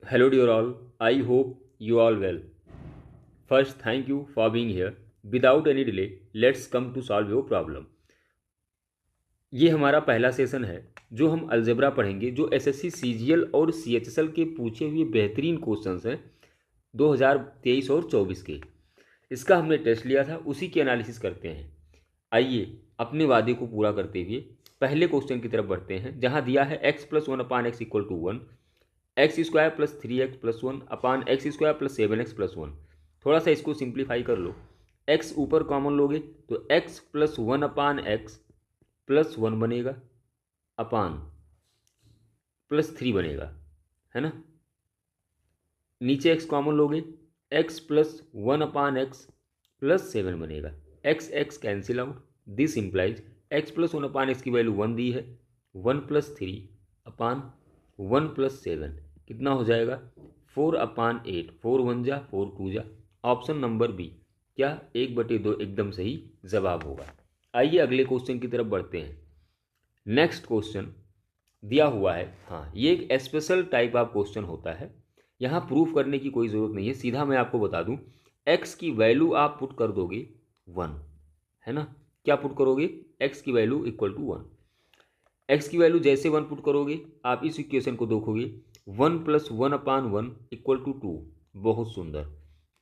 Hello, dear all. I hope you all well. First, thank you for being here. Without any delay, let's come to solve your problem. ये हमारा पहला session है जो हम algebra पढ़ेंगे, जो SSC CGL और सीएचएसएल के पूछे हुए बेहतरीन क्वेश्चंस हैं 2023 और 24 के। इसका हमने टेस्ट लिया था, उसी की एनालिसिस करते हैं। आइए अपने वादे को पूरा करते हुए पहले क्वेश्चन की तरफ बढ़ते हैं, जहां दिया है x plus one upon x equal to one, x square plus three x plus one upon x square plus seven x plus one. थोड़ा सा इसको सिंप्लीफाई कर लो। x ऊपर कॉमन लोगे तो x plus one upon x plus one बनेगा, upon plus three बनेगा, है ना। नीचे x कॉमन लोगे, x plus one upon x plus seven बनेगा। x x cancel out, this implies x plus one upon x की वैल्यू वन दी है, one plus three upon one plus seven कितना हो जाएगा, four upon eight, four one जा four two जा। Option number b क्या 1/2 एकदम सही जवाब होगा। आइए अगले क्वेश्चन की तरफ बढ़ते हैं। नेक्स्ट क्वेश्चन दिया हुआ है, हाँ ये एक स्पेशल टाइप ऑफ क्वेश्चन होता है। यहाँ प्रूफ करने की कोई ज़रूरत नहीं है, सीधा मैं आपको बता दूँ। x की वैल्यू आप पुट कर दोगे वन, है ना। क्या पुट करोगे, x की value equal to one. x की वैल्यू जैसे वन पुट करोगे आप इस इक्वेशन को देखोगे, one plus one upon one equal to two. बहुत सुंदर।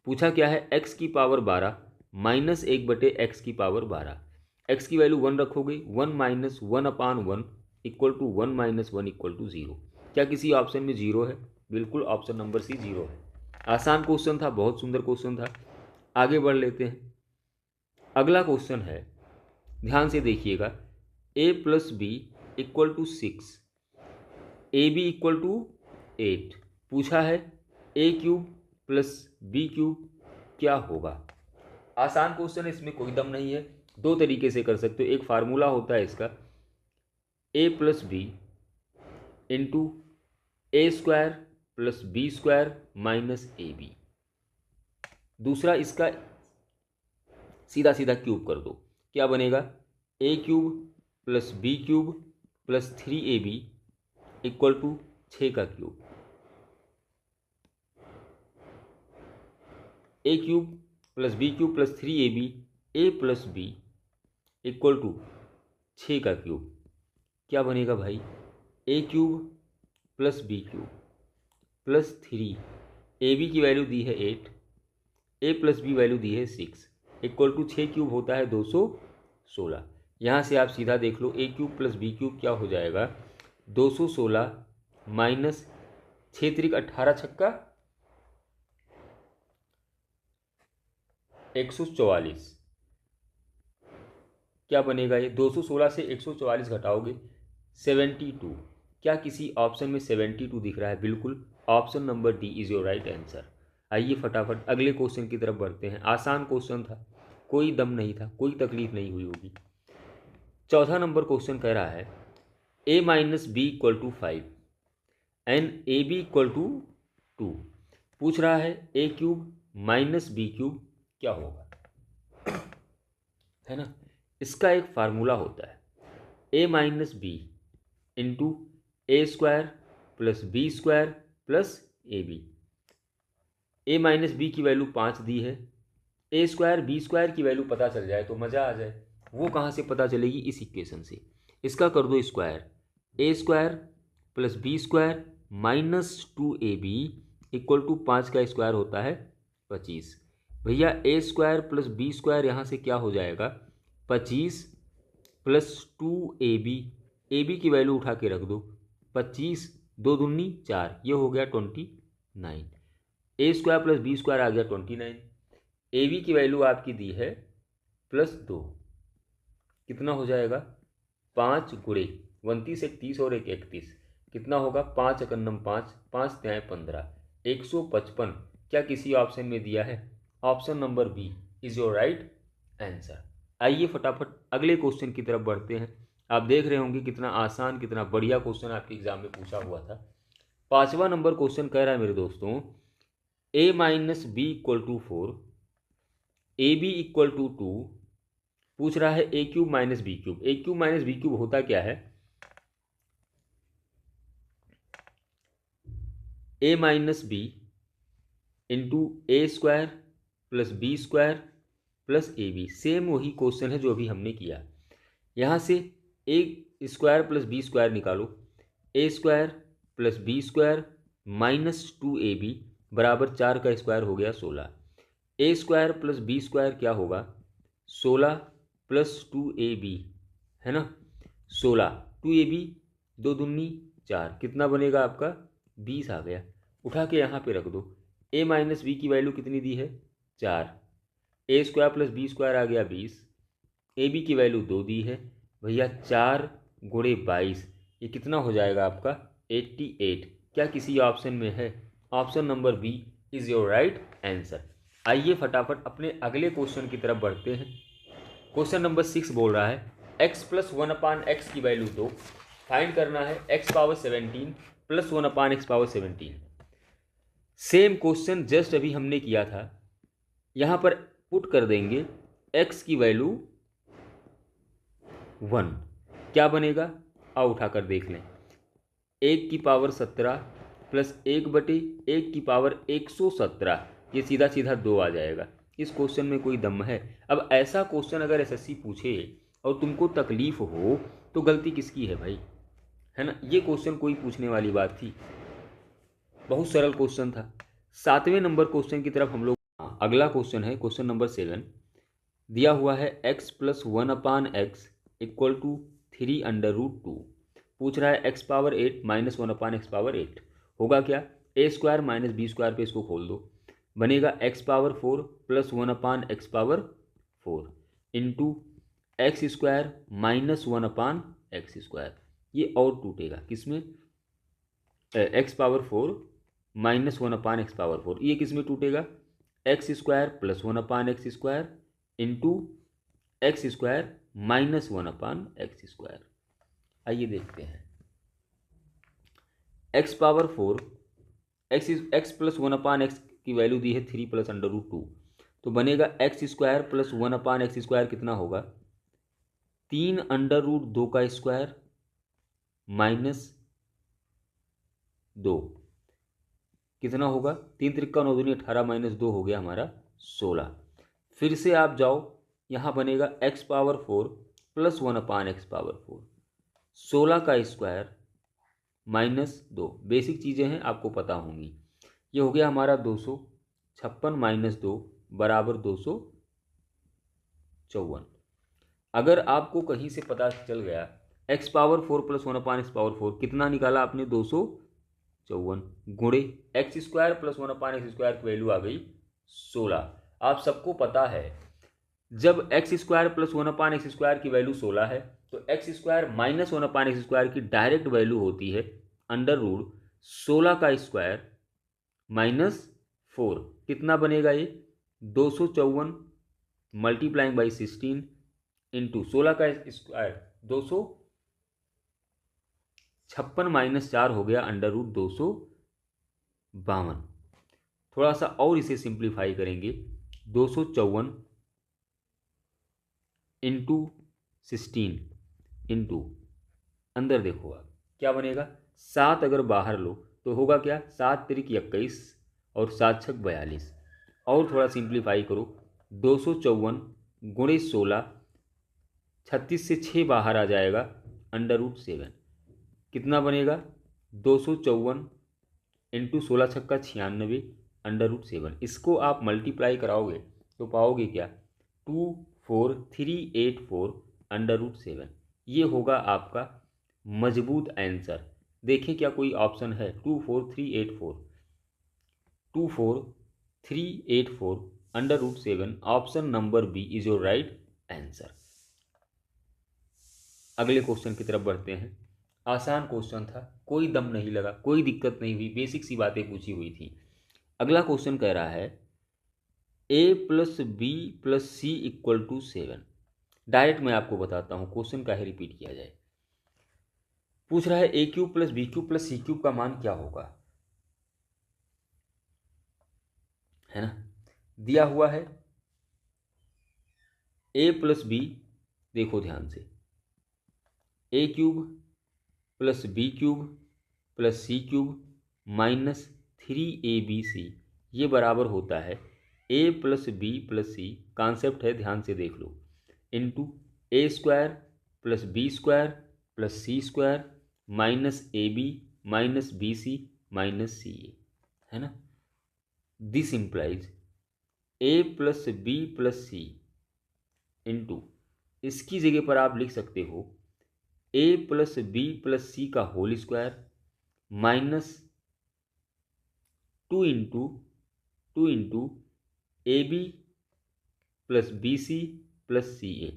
पूछा क्या है, x की पावर 12 माइनस 1/x की पावर 12। x की वैल्यू वन रखोगे, one minus one upon one equal to one minus one equal to zero. क्या किसी ऑप्शन में जीरो है? बिल्कुल, ऑप्शन नंबर सी जीरो है। आसान क्वेश्चन था, बहुत सुंदर क्वेश्चन था। आगे बढ़ लेते हैं। अगला क्वेश्चन है, ध्यान से देखिएगा। a plus B equal to six, a B equal to eight. पूछा है ए क्यूब प्लस बी क्यूब क्या होगा। आसान क्वेश्चन है, इसमें कोई दम नहीं है। दो तरीके से कर सकते हो। एक फार्मूला होता है इसका, A plus B into A square plus B square minus A B. दूसरा इसका सीधा सीधा क्यूब कर दो, क्या बनेगा, A cube plus B cube plus three A B equal to छः का cube. A cube plus B cube plus three A B, A plus B equal to छः का क्यूब। क्या बनेगा भाई, A cube plus B cube plus three, A B की value दी है एट, ए प्लस बी वैल्यू दी है सिक्स, इक्वल टू छः क्यूब होता है 216। यहाँ से आप सीधा देख लो, ए क्यूब प्लस बी क्यूब क्या हो जाएगा, 216 माइनस छः त्रिक 18 छक्का 144। क्या बनेगा ये, 216 से 144 घटाओगे 72। क्या किसी ऑप्शन में 72 दिख रहा है? बिल्कुल, option number D is your right answer. आइए फटाफट अगले क्वेश्चन की तरफ बढ़ते हैं। आसान क्वेश्चन था, कोई दम नहीं था, कोई तकलीफ नहीं हुई होगी। चौथा नंबर क्वेश्चन कह रहा है A minus B equal to five and A B equal to two. पूछ रहा है ए क्यूब माइनस बी क्यूब क्या होगा, है ना। इसका एक फार्मूला होता है, A minus B into A square plus B square plus A B. A minus B की वैल्यू पाँच दी है, ए स्क्वायर बी स्क्वायर की वैल्यू पता चल जाए तो मज़ा आ जाए। वो कहाँ से पता चलेगी, इस इक्वेशन से। इसका कर दो square, a square plus B square minus two a B equal to पाँच का स्क्वायर होता है 25। भैया a square plus B square यहाँ से क्या हो जाएगा, 25 प्लस टू ए बी की वैल्यू उठा के रख दो, 25 दो दूनी चार, ये हो गया 29। ए स्क्वायर प्लस बी स्क्वायर आ गया 29। ए बी की वैल्यू आपकी दी है प्लस दो, कितना हो जाएगा, पाँच गुड़े 29, एक 30 और एक 31, कितना होगा, पाँच एकन्नम पाँच, पाँच त्याय 15, 155। क्या किसी ऑप्शन में दिया है? Option number b is your right answer. आइए फटाफट अगले क्वेश्चन की तरफ बढ़ते हैं। आप देख रहे होंगे कितना आसान, कितना बढ़िया क्वेश्चन आपके एग्जाम में पूछा हुआ था। पांचवा नंबर क्वेश्चन कह रहा है मेरे दोस्तों, A minus B equal to four, A B equal to two. पूछ रहा है ए cube minus B cube. A cube minus B cube होता क्या है, A minus B into A square plus B square plus A B. Same वही question है जो अभी हमने किया। यहाँ से A square plus B square निकालो। A square plus B square minus 2ab बराबर 4 का स्क्वायर हो गया 16। ए स्क्वायर प्लस बी स्क्वायर क्या होगा? 16 प्लस 2ab, है ना? 16 2ab 2 दूनी 4, कितना बनेगा आपका? 20 आ गया। उठा के यहाँ पे रख दो। ए माइनस बी की वैल्यू कितनी दी है? 4। ए स्क्वायर प्लस बी स्क्वायर आ गया 20। ए बी की वैल्यू 2 दी है भैया, 4 गुणे 22, ये कितना हो जाएगा आपका? 88। क्या किसी ऑप्शन में है? Option number b is your right answer. आइए फटाफट अपने अगले क्वेश्चन की तरफ बढ़ते हैं। क्वेश्चन नंबर 6 बोल रहा है x प्लस 1/x की वैल्यू 2 फाइंड करना है x power 17 plus 1/x power 17। Same question just अभी हमने किया था, यहाँ पर पुट कर देंगे x की वैल्यू 1, क्या बनेगा? आओ उठा कर देख लें। 1 की पावर 17 प्लस 1/1 की पावर 117, ये सीधा सीधा 2 आ जाएगा। इस क्वेश्चन में कोई दम है? अब ऐसा क्वेश्चन अगर एसएससी पूछे और तुमको तकलीफ हो तो गलती किसकी है भाई, है ना? ये क्वेश्चन कोई पूछने वाली बात थी? बहुत सरल क्वेश्चन था। 7वें नंबर क्वेश्चन की तरफ हम लोग, अगला क्वेश्चन है क्वेश्चन नंबर 7। दिया हुआ है x plus 1/x equal to 3√2। पूछ रहा है x power 8 minus 1/x power 8 होगा क्या? ए स्क्वायर माइनस बी स्क्वायर पे इसको खोल दो, बनेगा x power 4 plus 1/x power 4 into x square minus 1/x square. ये और टूटेगा किसमें? x power 4 minus 1/x power 4, ये किसमें टूटेगा? X square plus 1/x square into x square minus 1/x square. आइए देखते हैं। x power 4, x plus 1/x की वैल्यू दी है 3 प्लस √2, तो बनेगा x square plus 1/x square कितना होगा? 3√2 का स्क्वायर माइनस 2, कितना होगा? 3 त्रिक्का 9 दूनी 18 माइनस 2 हो गया हमारा 16। फिर से आप जाओ, यहाँ बनेगा x power 4 plus 1/x power 4, 16 का स्क्वायर माइनस 2। बेसिक चीज़ें हैं, आपको पता होंगी। ये हो गया हमारा 256 माइनस 2 बराबर 254। अगर आपको कहीं से पता चल गया x power 4 plus 1/x power 4 कितना निकाला आपने? 254 गुणे x square plus 1/x square की वैल्यू आ गई 16। आप सबको पता है जब x square plus 1/x square की वैल्यू 16 है तो x square minus 1/x square की डायरेक्ट वैल्यू होती है अंडर रूट 16 का स्क्वायर माइनस 4। कितना बनेगा ये? 254 मल्टीप्लाइंग बाई 16 इंटू 16 का स्क्वायर 256 माइनस 4 हो गया अंडर रूट 252। थोड़ा सा और इसे सिंप्लीफाई करेंगे, 254 इंटू 16 इंटू अंदर देखो आप क्या बनेगा? 7 अगर बाहर लो तो होगा क्या? 7 त्रिक 21 और 7 छक 42। और थोड़ा सिंप्लीफाई करो, 254 गुणे 16, 36 से 6 बाहर आ जाएगा अंडर रूट 7, कितना बनेगा? 254 इंटू 16 छक्का 96 अंडर रूट 7। इसको आप मल्टीप्लाई कराओगे तो पाओगे क्या? 24384 अंडर रूट 7। ये होगा आपका मजबूत आंसर। देखें क्या कोई ऑप्शन है? 24384 under root 7, option number b is your right answer. अगले क्वेश्चन की तरफ बढ़ते हैं। आसान क्वेश्चन था, कोई दम नहीं लगा, कोई दिक्कत नहीं हुई, बेसिक सी बातें पूछी हुई थी। अगला क्वेश्चन कह रहा है a plus B plus c equal to 7। Direct मैं आपको बताता हूँ, क्वेश्चन का ही रिपीट किया जाए। पूछ रहा है ए cube plus B cube plus C cube का मान क्या होगा, है ना? दिया हुआ है a प्लस बी, देखो ध्यान से, a³ plus b³ plus c³ minus 3ABC ये बराबर होता है A plus B plus C, concept है ध्यान से देख लो, into A square plus B square plus C square minus A B minus B C minus C A, है ना। This implies A plus B plus C into, इसकी जगह पर आप लिख सकते हो A plus B plus C का whole square minus 2 into A B plus B C plus C A.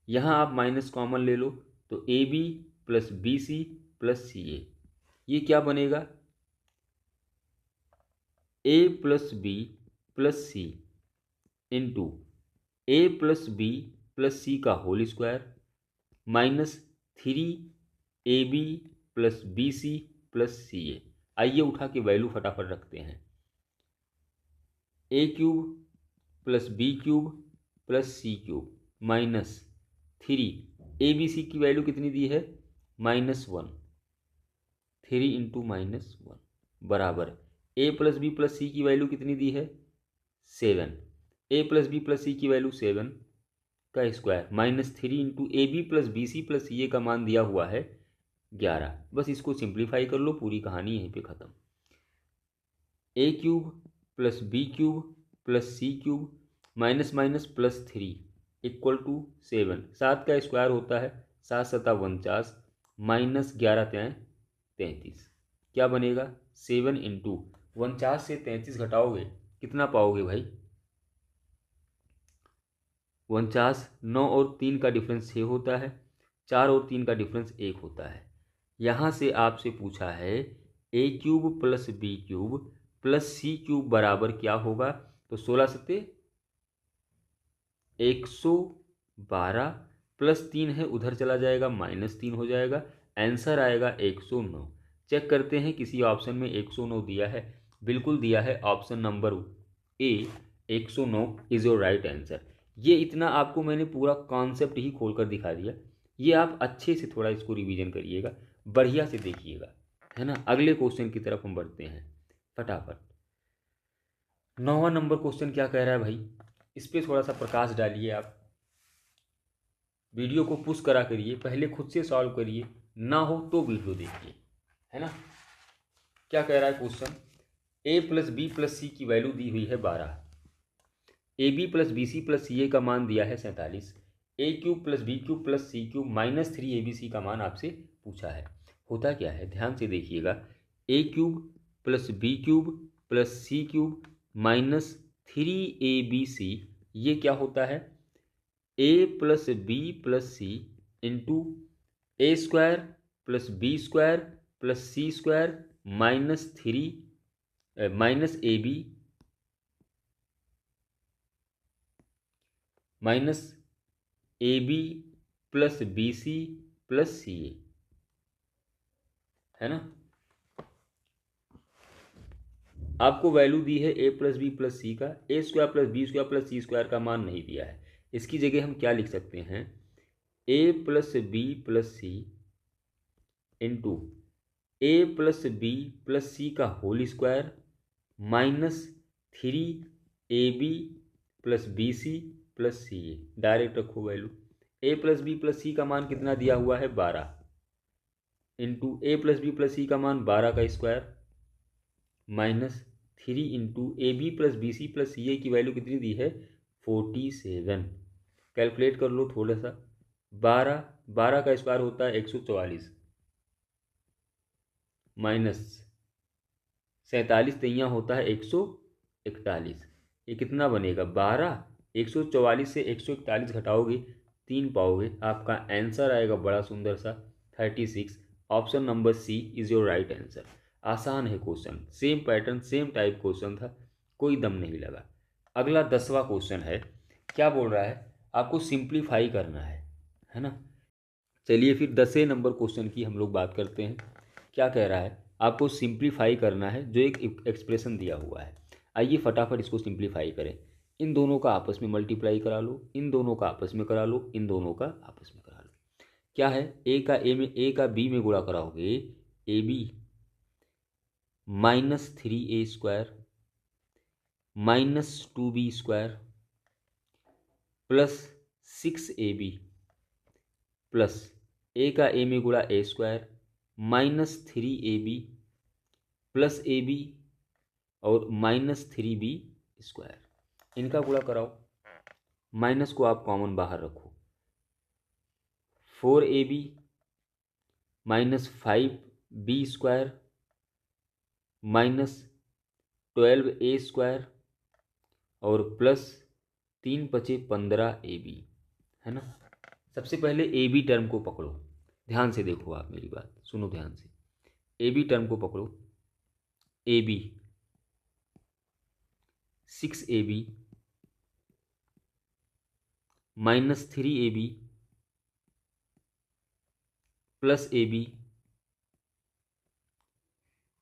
यहाँ आप माइनस कॉमन ले लो तो A B plus B C plus C A, ये क्या बनेगा A plus B plus C into A plus B plus C का whole square minus 3ab plus B C plus C A. आइए उठा के वैल्यू फटाफट रखते हैं, A cube plus B cube plus C cube minus 3 की value कितनी दी है -1, 3 इंटू -1 बराबर A plus B plus C की वैल्यू कितनी दी है 7, A plus B plus C की वैल्यू 7 का square minus 3 into A B plus B C plus C A का मान दिया हुआ है 11। बस इसको सिंप्लीफाई कर लो, पूरी कहानी यहीं पे ख़त्म। A cube plus B cube plus C cube minus minus plus 3 equal to 7, 7 का स्क्वायर होता है 7 सता 49 माइनस 11 3 33, क्या बनेगा 7 इंटू 49 से 33 घटाओगे कितना पाओगे भाई 49, 9 और 3 का डिफरेंस 6 होता है, 4 और 3 का डिफरेंस 1 होता है। यहाँ से आपसे पूछा है ए cube plus B cube plus C cube बराबर क्या होगा, तो 16 सत्ते 112 प्लस 3 है उधर चला जाएगा -3 हो जाएगा, आंसर आएगा 109। चेक करते हैं किसी ऑप्शन में 109 दिया है, बिल्कुल दिया है, option number A 109 is your right answer. ये इतना आपको मैंने पूरा कॉन्सेप्ट ही खोलकर दिखा दिया, ये आप अच्छे से थोड़ा इसको रिवीजन करिएगा, बढ़िया से देखिएगा, है ना। अगले क्वेश्चन की तरफ हम बढ़ते हैं फटाफट। 9वां नंबर क्वेश्चन क्या कह रहा है भाई, इस पर थोड़ा सा प्रकाश डालिए आप, वीडियो को पुश करा करिए, पहले खुद से सॉल्व करिए, ना हो तो वीडियो देखिए, है ना। क्या कह रहा है question, A plus B plus C की वैल्यू दी हुई है 12, A B plus B C plus C A का मान दिया है 47, A cube plus B cube plus C cube minus 3ab का मान आपसे पूछा है। होता क्या है ध्यान से देखिएगा, A cube plus B cube plus C cube minus 3abc, ये क्या होता है A plus B plus C into A square plus B square plus C square minus A B minus A B plus B C plus C A, है ना। आपको value दी है A plus B plus C का, A square plus B square plus C square का मान नहीं दिया है, इसकी जगह हम क्या लिख सकते हैं A plus B plus C into A plus B plus C का whole square minus 3ab plus B C plus C A, direct रखो value, A plus B plus C का मान कितना दिया हुआ है 12 into A plus B plus C का मान 12 का square minus 3 into A B plus B C plus C A की वैल्यू कितनी दी है 47, कैलकुलेट कर लो थोड़ा सा, 12 का स्क्वायर होता है 144 माइनस 47 तैयाँ होता है 141, ये कितना बनेगा 12, 144 से 141 घटाओगे 3 पाओगे, आपका आंसर आएगा बड़ा सुंदर सा 36। Option number c is your right answer. आसान है question, same pattern same type question था, कोई दम नहीं लगा। अगला 10वां क्वेश्चन है, क्या बोल रहा है आपको सिंप्लीफाई करना है ना। चलिए फिर 10वें नंबर क्वेश्चन की हम लोग बात करते हैं। क्या कह रहा है आपको सिंप्लीफाई करना है जो एक एक्सप्रेशन दिया हुआ है। आइए फटाफट इसको सिंप्लीफाई करें, इन दोनों का आपस में मल्टीप्लाई करा लो, इन दोनों का आपस में करा लो, इन दोनों का आपस में करा लो। क्या है ए का बी में गुणा कराओगे A B -3a² -2b² +6ab plus ए का ए में गुणा a² -3ab प्लस ab और -3b²। इनका गुणा कराओ, माइनस को आप कॉमन बाहर रखो। 4ab -5b² -12a² और प्लस 3 × 15ab, है ना। सबसे पहले ए बी टर्म को पकड़ो, ध्यान से देखो, आप मेरी बात सुनो ध्यान से। ए बी टर्म को पकड़ो। A b 6ab -3ab plus ab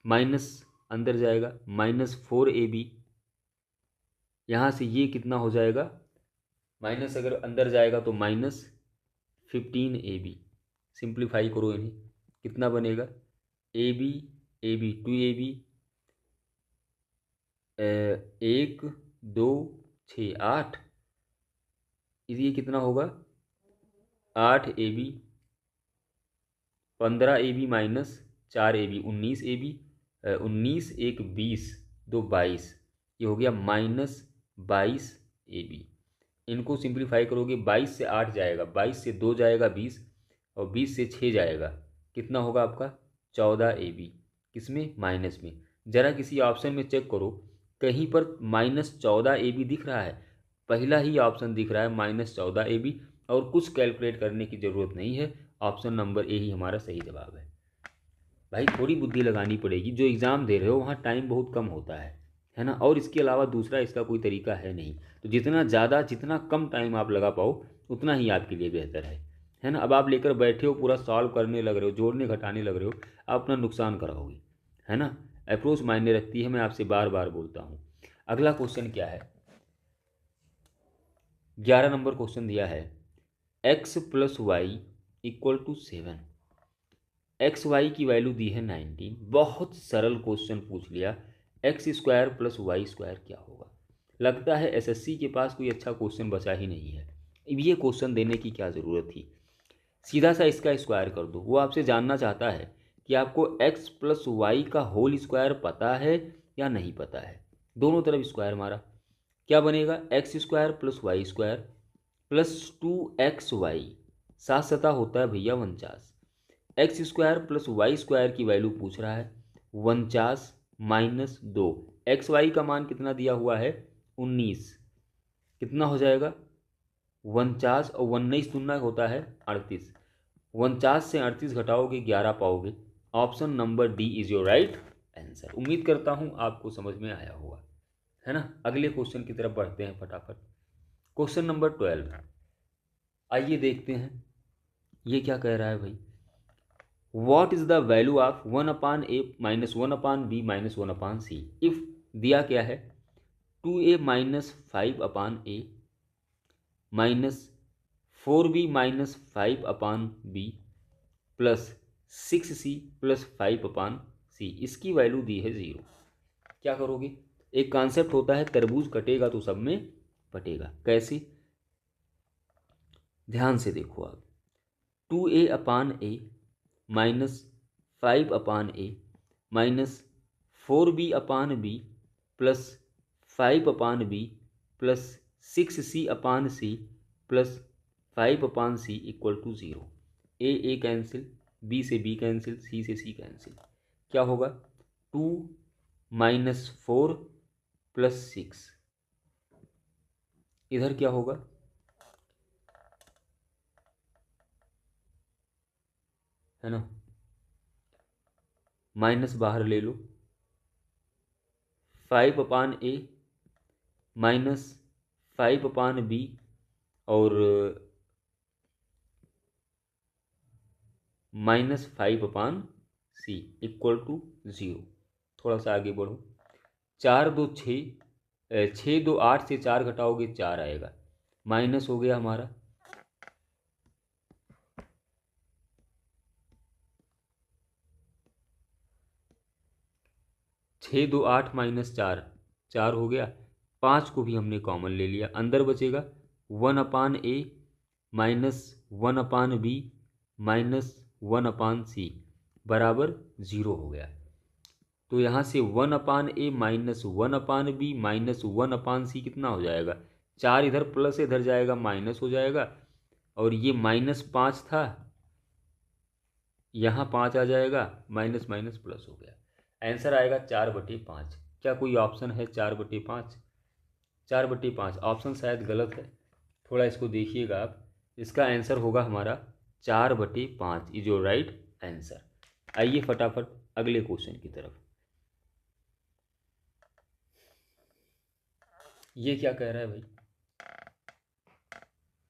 minus अंदर जाएगा -4ab। यहाँ से ये कितना हो जाएगा, माइनस अगर अंदर जाएगा तो -15ab। सिंप्लीफाई करो इन्हें, कितना बनेगा, ab 2ab 1 2 6 8, ये कितना होगा 8ab 15ab -4ab 19ab 19 1 20 2 22, ये हो गया -22ab। इनको सिंप्लीफाई करोगे, 22 से 8 जाएगा, 22 से 2 जाएगा 20 और 20 से 6 जाएगा, कितना होगा आपका 14ab। किसमें, माइनस में। ज़रा किसी ऑप्शन में चेक करो, कहीं पर -14ab दिख रहा है, पहला ही ऑप्शन दिख रहा है -14ab, और कुछ कैलकुलेट करने की ज़रूरत नहीं है। ऑप्शन नंबर ए ही हमारा सही जवाब है। भाई थोड़ी बुद्धि लगानी पड़ेगी, जो एग्ज़ाम दे रहे हो वहाँ टाइम बहुत कम होता है ना, और इसके अलावा दूसरा इसका कोई तरीका है नहीं। तो जितना कम टाइम आप लगा पाओ उतना ही आपके लिए बेहतर है ना। अब आप लेकर बैठे हो, पूरा सॉल्व करने लग रहे हो, जोड़ने घटाने लग रहे हो, आप अपना नुकसान कराओगे, है ना। अप्रोच मायने रखती है, मैं आपसे बार बार बोलता हूँ। अगला क्वेश्चन क्या है, 11 नंबर क्वेश्चन दिया है, x + y = 7। एक्स वाई की वैल्यू दी है 19। बहुत सरल क्वेश्चन पूछ लिया, x² + y² क्या होगा। लगता है एसएससी के पास कोई अच्छा क्वेश्चन बचा ही नहीं है, ये क्वेश्चन देने की क्या ज़रूरत थी। सीधा सा इसका स्क्वायर कर दो। वो आपसे जानना चाहता है कि आपको x + y का होल स्क्वायर पता है या नहीं पता है। दोनों तरफ स्क्वायर मारा, क्या बनेगा, x² + y² + 2xy, 7 सता होता है भैया 49। x² + y² की वैल्यू पूछ रहा है, 49 - 2, एक्स वाई का मान कितना दिया हुआ है 19, कितना हो जाएगा 49 और 19 तुलना होता है 38। 49 से 38 घटाओगे 11 पाओगे। Option number D is your right answer. उम्मीद करता हूँ आपको समझ में आया होगा, है ना। अगले क्वेश्चन की तरफ बढ़ते हैं फटाफट। क्वेश्चन नंबर 12, आइए देखते हैं ये क्या कह रहा है भाई। What is the value of 1/a - 1/b - 1/c if दिया क्या है 2a - 5/a - 4b - 5/b plus 6c + 5/c, इसकी वैल्यू दी है 0। क्या करोगे, एक कॉन्सेप्ट होता है, तरबूज कटेगा तो सब में पटेगा। कैसे, ध्यान से देखो आप। 2a/a -5/a - 4b/b plus 5/b plus 6c/c plus 5/c = 0। ए कैंसिल, बी से बी कैंसिल, सी से सी कैंसिल, क्या होगा 2 - 4 + 6, इधर क्या होगा, है ना, माइनस बाहर ले लो, 5/a - 5/b और -5/c = 0। थोड़ा सा आगे बढ़ो, 4 2 6, 6 2 8 से 4 घटाओगे 4 आएगा, माइनस हो गया हमारा, 6 2 8 माइनस 4, 4 हो गया। 5 को भी हमने कॉमन ले लिया, अंदर बचेगा 1/a minus 1/b minus 1/c बराबर 0 हो गया। तो यहाँ से 1/a minus 1/b minus 1/c कितना हो जाएगा? 4 इधर प्लस इधर जाएगा माइनस हो जाएगा, और ये -5 था, यहाँ 5 आ जाएगा, माइनस माइनस प्लस हो गया। आंसर आएगा 4/5। क्या कोई ऑप्शन है 4/5? 4/5 ऑप्शन शायद गलत है, थोड़ा इसको देखिएगा आप। इसका आंसर होगा हमारा 4/5 इज योर राइट आंसर। आइए फटाफट अगले क्वेश्चन की तरफ। ये क्या कह रहा है भाई?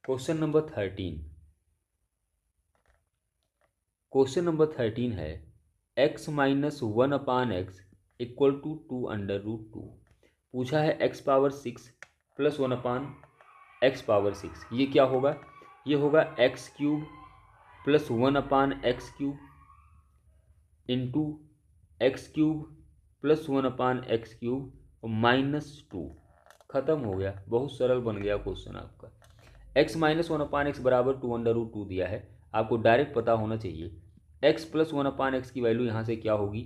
Question number 13। क्वेश्चन नंबर 13 है x minus 1/x equal to 2√2। पूछा है x power 6 plus 1/x power 6। ये क्या होगा? ये होगा x cube plus 1/x cube into x cube plus 1/x cube और -2। खत्म हो गया, बहुत सरल बन गया क्वेश्चन आपका। x माइनस 1/x बराबर 2√2 दिया है, आपको डायरेक्ट पता होना चाहिए x प्लस 1/x की वैल्यू यहाँ से क्या होगी?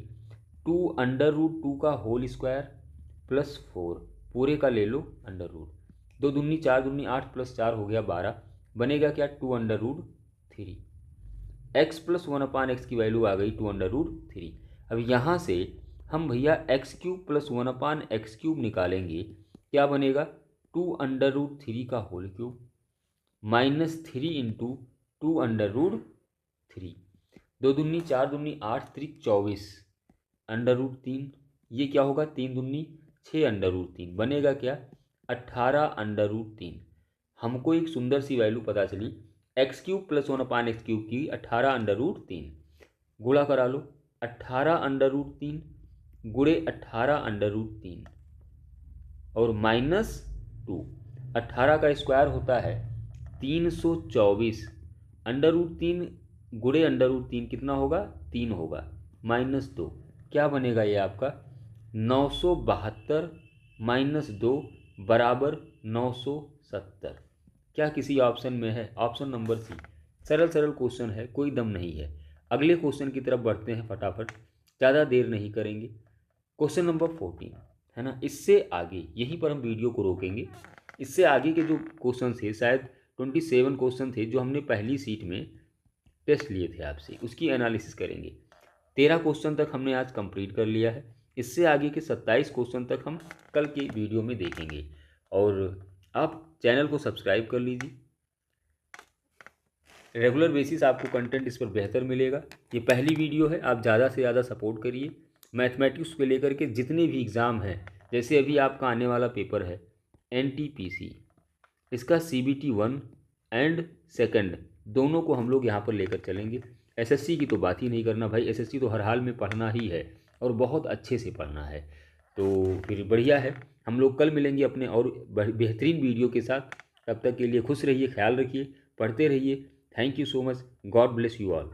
2√2 का होल स्क्वायर प्लस 4, पूरे का ले लो अंडर रूट। 2 दूनी 4 दूनी 8 प्लस 4 हो गया 12, बनेगा क्या? 2√3। x प्लस 1/x की वैल्यू आ गई 2√3। अब यहाँ से हम भैया x cube plus 1/x cube निकालेंगे, क्या बनेगा? 2√3 का होल क्यूब -3 इंटू 2√3। 2 दूनी 4 दूनी 8 3 24 √3। ये क्या होगा? 3 दूनी 6 √3 बनेगा क्या? 18√3। हमको एक सुंदर सी वैल्यू पता चली x cube plus 1/x cube की 18√3। गुणा करा लो, 18√3 गुणे 18√3 और -2। 18 का स्क्वायर होता है 324, √3 गुणे √3 कितना होगा? 3 होगा, -2। क्या बनेगा ये आपका? 972 -2 बराबर 970। क्या किसी ऑप्शन में है? Option number c. सरल सरल क्वेश्चन है, कोई दम नहीं है। अगले क्वेश्चन की तरफ बढ़ते हैं फटाफट, ज़्यादा देर नहीं करेंगे। क्वेश्चन नंबर 14 है ना, इससे आगे यहीं पर हम वीडियो को रोकेंगे। इससे आगे के जो क्वेश्चन थे शायद 27 क्वेश्चन थे जो हमने पहली सीट में टेस्ट लिए थे आपसे, उसकी एनालिसिस करेंगे। 13 क्वेश्चन तक हमने आज कंप्लीट कर लिया है। इससे आगे के 27 क्वेश्चन तक हम कल के वीडियो में देखेंगे। और आप चैनल को सब्सक्राइब कर लीजिए, रेगुलर बेसिस आपको कंटेंट इस पर बेहतर मिलेगा। ये पहली वीडियो है, आप ज़्यादा से ज़्यादा सपोर्ट करिए। मैथमेटिक्स को लेकर के जितने भी एग्ज़ाम हैं, जैसे अभी आपका आने वाला पेपर है NTPC, इसका CBT 1 एंड 2 दोनों को हम लोग यहाँ पर लेकर चलेंगे। SSC की तो बात ही नहीं करना भाई, SSC तो हर हाल में पढ़ना ही है और बहुत अच्छे से पढ़ना है। तो फिर बढ़िया है, हम लोग कल मिलेंगे अपने और बेहतरीन वीडियो के साथ। तब तक के लिए खुश रहिए, ख्याल रखिए, पढ़ते रहिए। Thank you so much, God bless you all.